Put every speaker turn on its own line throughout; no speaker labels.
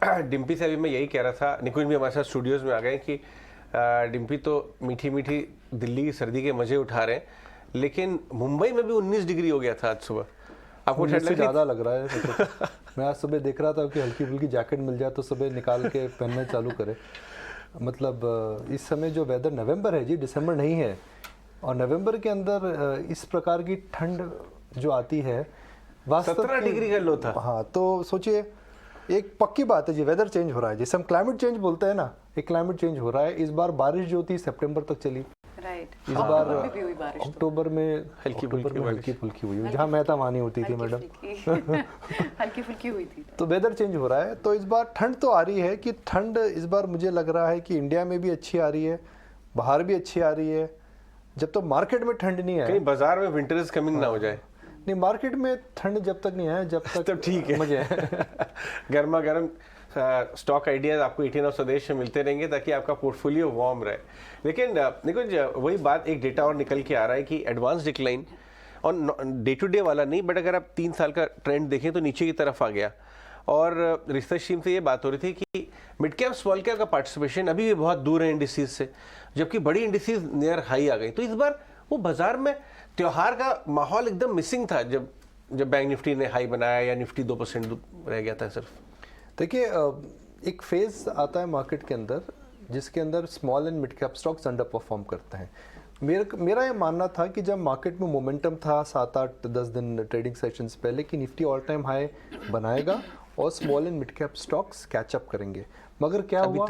डिम्पी से अभी मैं यही कह रहा था, निकुंज भी हमारे साथ स्टूडियोज में आ गए कि डिम्पी तो मीठी मीठी दिल्ली की सर्दी के मजे उठा रहे हैं, लेकिन मुंबई में भी 19 डिग्री हो गया था आज सुबह। आपको ठंड लग
ज़्यादा लग रहा है मेरे को। मैं आज सुबह देख रहा था कि हल्की फुल्की जैकेट मिल जाए तो सुबह निकाल के पहनना चालू करे। मतलब इस समय जो वेदर, नवंबर है जी, दिसंबर नहीं है, और नवंबर के अंदर इस प्रकार की ठंड जो आती है,
17 डिग्री का लो था।
हाँ, तो सोचिए, एक पक्की बात है जी, वेदर चेंज हो रहा है, जैसे हम क्लाइमेट चेंज बोलते हैं ना, एक क्लाइमेट चेंज हो रहा है। इस बार बारिश जो थी सितंबर तक चली,
राइट,
इस बार
बारिश
अक्टूबर में
हल्की
फुल्की हुई, जहाँ मैं था वहाँ नहीं होती थी मैडम।
हल्की फुल्की हुई थी।
तो वेदर चेंज हो रहा है, तो इस बार ठंड तो आ रही है कि ठंड इस बार मुझे लग रहा है कि इंडिया में भी अच्छी आ रही है, बाहर भी अच्छी आ रही है। जब तो मार्केट में ठंड नहीं है,
कहीं बाजार में विंटर इज कमिंग ना हो जाए।
नहीं, मार्केट में ठंड जब तक नहीं है, जब तक
तब ठीक है,
मजे है।
गर्मा गर्म स्टॉक आइडियाज आपको 18 ऑफ स्वदेश में मिलते रहेंगे ताकि आपका पोर्टफोलियो वार्म रहे। लेकिन देखो वही बात, एक डेटा और निकल के आ रहा है कि एडवांस डिक्लाइन और डे टू डे वाला नहीं, बट अगर आप 3 साल का ट्रेंड देखें तो नीचे की तरफ आ गया। और रिसर्च टीम से ये बात हो रही थी कि मिड कैप स्मॉल कैप का पार्टिसिपेशन अभी भी बहुत दूर है इंडिसेज से, जबकि बड़ी इंडिसेज नियर हाई आ गई। तो इस बार वो बाजार में त्योहार का माहौल एकदम मिसिंग था जब बैंक निफ्टी ने हाई बनाया या निफ्टी 2% रह गया था सिर्फ।
देखिए, एक फेज आता है मार्केट के अंदर जिसके अंदर small and mid cap stocks under perform करते हैं। मेरा ये मानना था कि जब मार्केट में मोमेंटम था 7, 8, 10 दिन ट्रेडिंग सेशंस पहले, कि निफ्टी ऑल टाइम हाई बनाएगा और small and mid cap stocks catch up करेंगे, मगर क्या हुआ,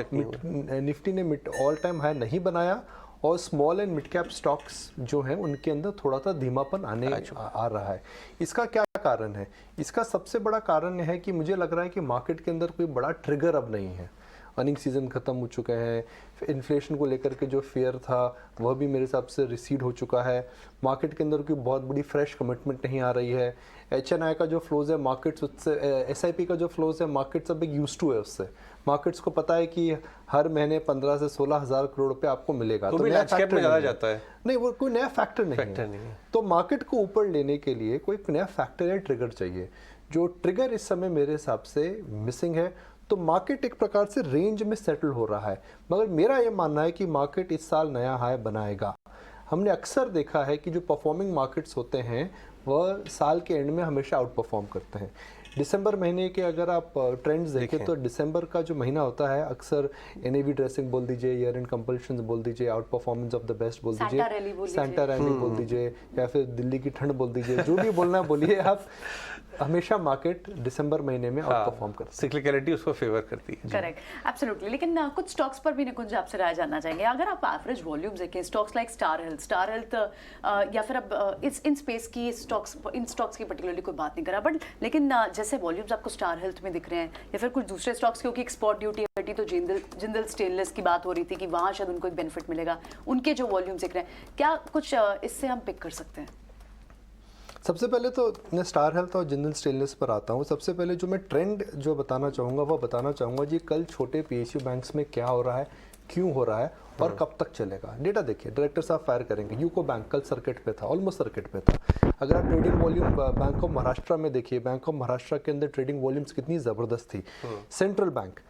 निफ्टी ने ऑल टाइम हाई नहीं बनाया और small and mid cap stocks जो हैं उनके अंदर थोड़ा सा धीमापन आ रहा है। इसका क्या कारण है? इसका सबसे बड़ा कारण है कि मुझे लग रहा है कि मार्केट के अंदर कोई बड़ा ट्रिगर अब नहीं है। अर्निंग सीजन खत्म हो चुका है, इन्फ्लेशन को लेकर के जो फेयर था वह भी मेरे हिसाब से रिसीड हो चुका है। मार्केट के अंदर कोई बहुत बड़ी फ्रेश कमिटमेंट नहीं आ रही है। HNI का जो फ्लोज है मार्केट्स उससे, SIP का जो फ्लोज है मार्केट्स अब एक यूज टू है उससे। मार्केट्स को पता है कि हर महीने 15 से 16 हज़ार करोड़ रुपए आपको मिलेगा,
तो नया फैक्टर ज़्यादा जाता है।
नहीं, वो कोई नया फैक्टर नहीं है। तो मार्केट को ऊपर लेने के लिए कोई नया फैक्टर या ट्रिगर चाहिए, जो ट्रिगर इस समय मेरे हिसाब से मिसिंग है। तो मार्केट एक प्रकार से रेंज में सेटल हो रहा है, मगर मेरा ये मानना है कि मार्केट इस साल नया हाई बनाएगा। हमने अक्सर देखा है कि जो परफॉर्मिंग मार्केट्स होते हैं वह साल के एंड में हमेशा आउट परफॉर्म करते हैं। दिसंबर महीने के अगर आप ट्रेंड्स देखें तो दिसंबर का जो महीना होता है अक्सर NAV ड्रेसिंग बोल दीजिए, ईयर एंड कंपल्शंस बोल दीजिए, out performance of the best बोल दीजिए, सैंटा रैली बोल दीजिए, या फिर दिल्ली की ठंड बोल दीजिए, जो भी बोलना बोलिए आप, हमेशा मार्केट दिसंबर महीने में आउट परफॉर्म करती है।
सिक्लिकलिटी उसको फेवर करती है।
Correct, absolutely. लेकिन कुछ स्टॉक्स पर भी निकुंज आपसे राय जानना चाहेंगे। अगर आप एवरेज वॉल्यूम्स देखें, स्टॉक्स लाइक स्टार हेल्थ या फिर अब इन स्पेस की इन स्टॉक्स की पर्टिकुलरली कोई बात नहीं करा, बट लेकिन जैसे वॉल्यूम्स आपको स्टार हेल्थ में दिख रहे हैं या फिर कुछ दूसरे स्टॉक्स, क्योंकि एक्सपोर्ट ड्यूटी हटी तो जिंदल स्टेनलेस की बात हो रही थी कि वहाँ शायद उनको एक बेनिफिट मिलेगा, उनके जो वॉल्यूम्स दिख रहे हैं, क्या कुछ इससे हम पिक कर सकते हैं?
सबसे पहले तो मैं स्टार हेल्थ और जिंदल स्टेनलेस पर आता हूँ। सबसे पहले जो मैं ट्रेंड जो बताना चाहूँगा वह बताना चाहूँगा जी, कल छोटे PSU बैंक्स में क्या हो रहा है, क्यों हो रहा है और कब तक चलेगा। डेटा देखिए, डायरेक्टर साहब फायर करेंगे। यूको बैंक कल सर्किट पे था, ऑलमोस्ट सर्किट पे था। अगर आप trading volume bank of Maharashtra में देखिए, बैंक ऑफ महाराष्ट्र के अंदर ट्रेडिंग वॉल्यूम्स कितनी ज़बरदस्त थी। सेंट्रल बैंक,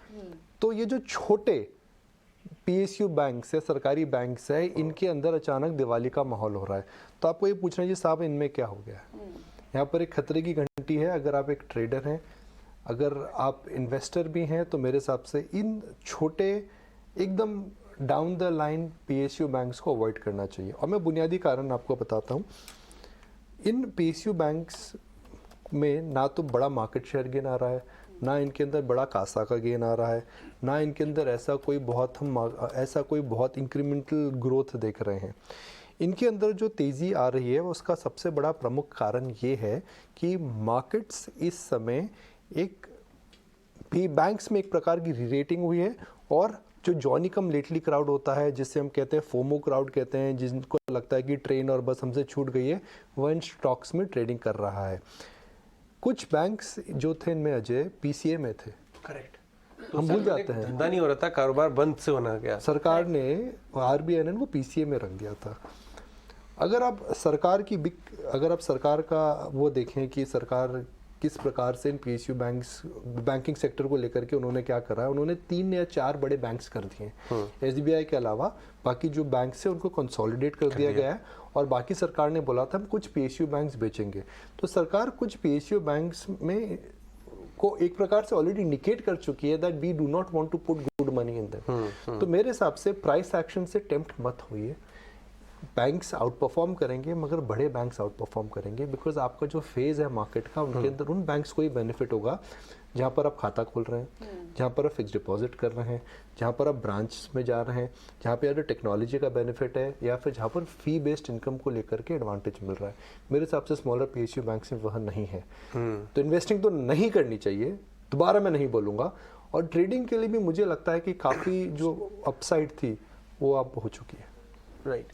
तो ये जो छोटे PSU बैंक्स है, सरकारी बैंक्स है, इनके अंदर अचानक दिवाली का माहौल हो रहा है। तो आपको ये पूछना है जी साहब इनमें क्या हो गया है? यहाँ पर एक खतरे की घंटी है। अगर आप एक ट्रेडर हैं, अगर आप इन्वेस्टर भी हैं, तो मेरे हिसाब से इन छोटे एकदम down the line PSU banks को अवॉइड करना चाहिए। और मैं बुनियादी कारण आपको बताता हूँ। इन PSU बैंक्स में ना तो बड़ा मार्केट शेयर गेन आ रहा है, ना इनके अंदर बड़ा कासा का गेन आ रहा है, ना इनके अंदर ऐसा कोई बहुत इंक्रीमेंटल ग्रोथ देख रहे हैं। इनके अंदर जो तेज़ी आ रही है उसका सबसे बड़ा प्रमुख कारण ये है कि मार्केट्स इस समय एक भी बैंक्स में एक प्रकार की री-रेटिंग हुई है, और जो जॉनी कम लेटली क्राउड होता है, जिससे हम कहते हैं फोमो क्राउड कहते हैं, जिनको लगता है कि ट्रेन और बस हमसे छूट गई है, वह इन स्टॉक्स में ट्रेडिंग कर रहा है। कुछ बैंक्स जो थे इनमें अजय PCA में थे।
करेक्ट,
तो हम भूल जाते हैं,
धंधा नहीं हो रहा था, कारोबार बंद से होना गया।
सरकार ने, RBI ने वो PCA में रख दिया था। अगर आप सरकार का वो देखें कि सरकार किस प्रकार से इन PSU बैंक्स बैंकिंग सेक्टर को लेकर के उन्होंने क्या करा है, उन्होंने 3 या 4 बड़े बैंक्स कर दिए हैं। SBI के अलावा बाकी जो बैंक्स है उनको कंसोलिडेट कर दिया गया है और बाकी सरकार ने बोला था हम कुछ PSU बैंक्स बेचेंगे। तो सरकार कुछ PSU बैंक्स में को एक प्रकार से ऑलरेडी इंडिकेट कर चुकी है that we do not want to put good money in them. तो मेरे हिसाब से प्राइस एक्शन से टेम्प्ट मत होइए। बैंक्स आउट परफॉर्म करेंगे मगर बड़े बैंक्स आउट परफॉर्म करेंगे बिकॉज आपका जो फेज है मार्केट का उनके अंदर उन बैंक्स को ही बेनिफिट होगा जहाँ पर आप खाता खोल रहे हैं, जहाँ पर आप फिक्स डिपॉजिट कर रहे हैं, जहाँ पर आप ब्रांच में जा रहे हैं, जहाँ पे या टेक्नोलॉजी का बेनिफिट है या फिर जहाँ पर फी बेस्ड इनकम को लेकर के एडवांटेज मिल रहा है। मेरे हिसाब से स्मॉलर PSU बैंक्स में वह नहीं है। तो इन्वेस्टिंग तो नहीं करनी चाहिए, दोबारा मैं नहीं बोलूँगा। और ट्रेडिंग के लिए भी मुझे लगता है कि काफ़ी जो अपसाइड थी वो अब हो चुकी है।
राइट।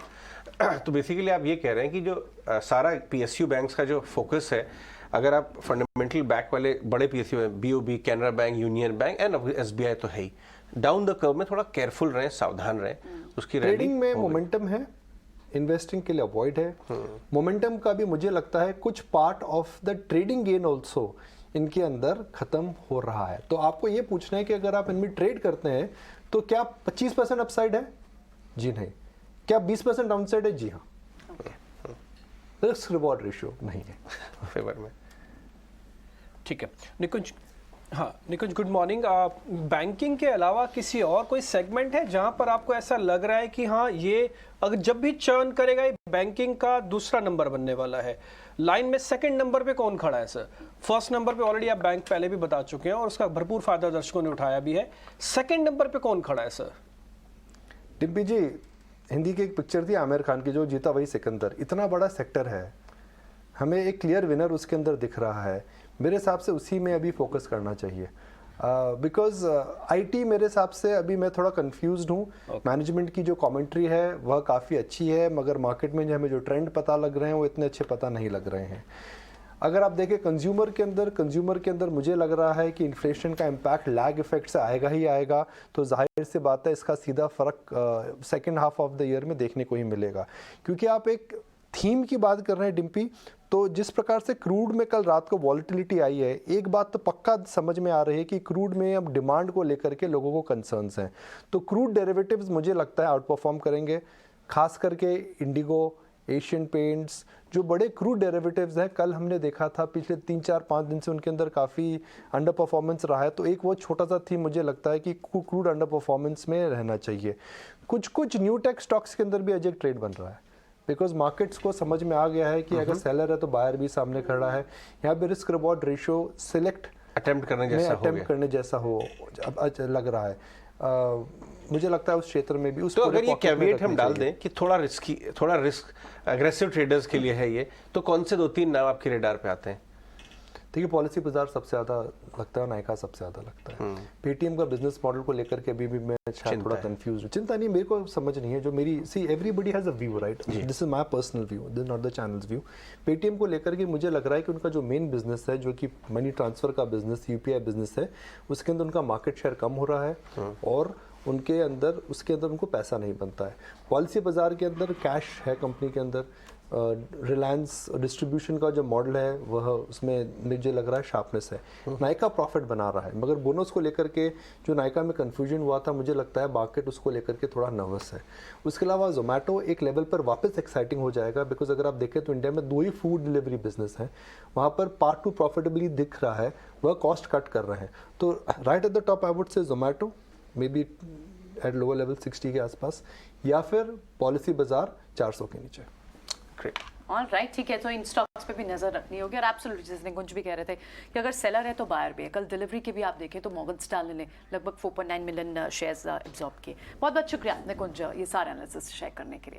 तो बेसिकली आप ये कह रहे हैं कि जो सारा PSU बैंक्स का जो फोकस है, अगर आप फंडामेंटल बैक वाले बड़े PSU हैं, BOB, Canara bank, union bank and SBI तो है ही, डाउन द कर्व में थोड़ा केयरफुल रहें, सावधान रहें। उसकी
ट्रेडिंग में मोमेंटम है, इन्वेस्टिंग के लिए अवॉइड है। मोमेंटम का भी मुझे लगता है कुछ part of the trading gain also इनके अंदर खत्म हो रहा है। तो आपको ये पूछना है कि अगर आप इनमें ट्रेड करते हैं तो क्या 25% अपसाइड है? जी नहीं। क्या 20% डाउनसाइड है? जी हाँ। रिस्क रिवॉर्ड रेशियो नहीं है
फेवर में।
ठीक है निकुंज। हाँ निकुंज, गुड मॉर्निंग। बैंकिंग के अलावा किसी और कोई सेगमेंट है जहां पर आपको ऐसा लग रहा है कि हाँ ये अगर जब भी चर्न करेगा ये बैंकिंग का दूसरा नंबर बनने वाला है? लाइन में सेकंड नंबर पे कौन खड़ा है सर? फर्स्ट नंबर पे ऑलरेडी आप बैंक पहले भी बता चुके हैं और उसका भरपूर फायदा दर्शकों ने उठाया भी है। सेकंड नंबर पे कौन खड़ा है सर?
डिम्पी जी, हिंदी की एक पिक्चर थी आमिर खान की, जो जीता वही सिकंदर। इतना बड़ा सेक्टर है, हमें एक क्लियर विनर उसके अंदर दिख रहा है। मेरे हिसाब से उसी में अभी फोकस करना चाहिए बिकॉज IT मेरे हिसाब से अभी मैं थोड़ा कंफ्यूज्ड हूँ। मैनेजमेंट की जो कमेंट्री है वह काफ़ी अच्छी है मगर मार्केट में जो हमें जो ट्रेंड पता लग रहे हैं वो इतने अच्छे पता नहीं लग रहे हैं। अगर आप देखें कंज्यूमर के अंदर मुझे लग रहा है कि इन्फ्लेशन का इम्पैक्ट लैग इफेक्ट से आएगा ही आएगा। तो जाहिर सी बात है इसका सीधा फ़र्क second half of the year में देखने को ही मिलेगा। क्योंकि आप एक थीम की बात कर रहे हैं डिम्पी, तो जिस प्रकार से क्रूड में कल रात को वॉलेटिलिटी आई है, एक बात तो पक्का समझ में आ रही है कि क्रूड में अब डिमांड को लेकर के लोगों को कंसर्न्स हैं। तो क्रूड डेरिवेटिव्स मुझे लगता है आउट परफॉर्म करेंगे, खास करके इंडिगो, एशियन पेंट्स, जो बड़े क्रूड डेरिवेटिव्स हैं। कल हमने देखा था पिछले 3-4-5 दिन से उनके अंदर काफ़ी अंडर परफॉर्मेंस रहा है। तो एक वो छोटा सा थीम मुझे लगता है कि क्रूड अंडर परफॉर्मेंस में रहना चाहिए। कुछ न्यू टेक स्टॉक्स के अंदर भी आज एक ट्रेड बन रहा है बिकॉज मार्केट्स को समझ में आ गया है कि अगर सेलर है तो बायर भी सामने खड़ा है। यहाँ पे risk reward ratio select
attempt करने जैसा
हो अब लग रहा है। मुझे लगता है उस क्षेत्र में भी
तो अगर ये कैविएट हम डाल दें कि थोड़ा रिस्क अग्रेसिव ट्रेडर्स के लिए है ये, तो कौन से 2-3 नाम आपके रेडार पे आते हैं?
देखिए, पॉलिसी बाजार सबसे ज़्यादा लगता है, नायका सबसे ज़्यादा लगता है। पेटीएम का बिजनेस मॉडल को लेकर के अभी भी मैं शायद थोड़ा कंफ्यूज हूँ। चिंता नहीं, मेरे को समझ नहीं है। जो मेरी everybody has a view, right? This is my personal view, this is not the channels view. Paytm को लेकर के मुझे लग रहा है कि उनका जो मेन बिजनेस है, जो कि मनी ट्रांसफर का बिजनेस, UPI बिजनेस है, उसके अंदर उनका मार्केट शेयर कम हो रहा है और उसके अंदर उनको पैसा नहीं बनता है। पॉलिसी बाजार के अंदर कैश है कंपनी के अंदर। रिलायंस डिस्ट्रीब्यूशन का जो मॉडल है वह उसमें मुझे लग रहा है शार्पनेस है। नायका प्रॉफिट बना रहा है मगर बोनस को लेकर के जो नायका में कंफ्यूजन हुआ था, मुझे लगता है मार्केट उसको लेकर के थोड़ा नर्वस है। उसके अलावा जोमेटो एक लेवल पर वापस एक्साइटिंग हो जाएगा बिकॉज अगर आप देखें तो इंडिया में 2 ही फूड डिलीवरी बिजनेस हैं, वहाँ पर पार्ट 2 प्रॉफिटेबली दिख रहा है, वह कॉस्ट कट कर रहे हैं। तो right at the top I would say Zomato, may be at lower level 60 के आसपास, या फिर पॉलिसी बाजार 400 के नीचे।
ऑलराइट, ठीक है। तो इन स्टॉक्स पे भी नजर रखनी होगी और एब्सोल्युटली जिसने कुछ भी कह रहे थे कि अगर सेलर है तो बायर भी है। कल डिलीवरी की भी आप देखें तो मॉर्गन स्टैनली ने लगभग 4.9 मिलियन शेयर्स एब्जॉर्ब किए। बहुत बहुत शुक्रिया निकुंज ये सारे एनालिसिस शेयर करने के लिए।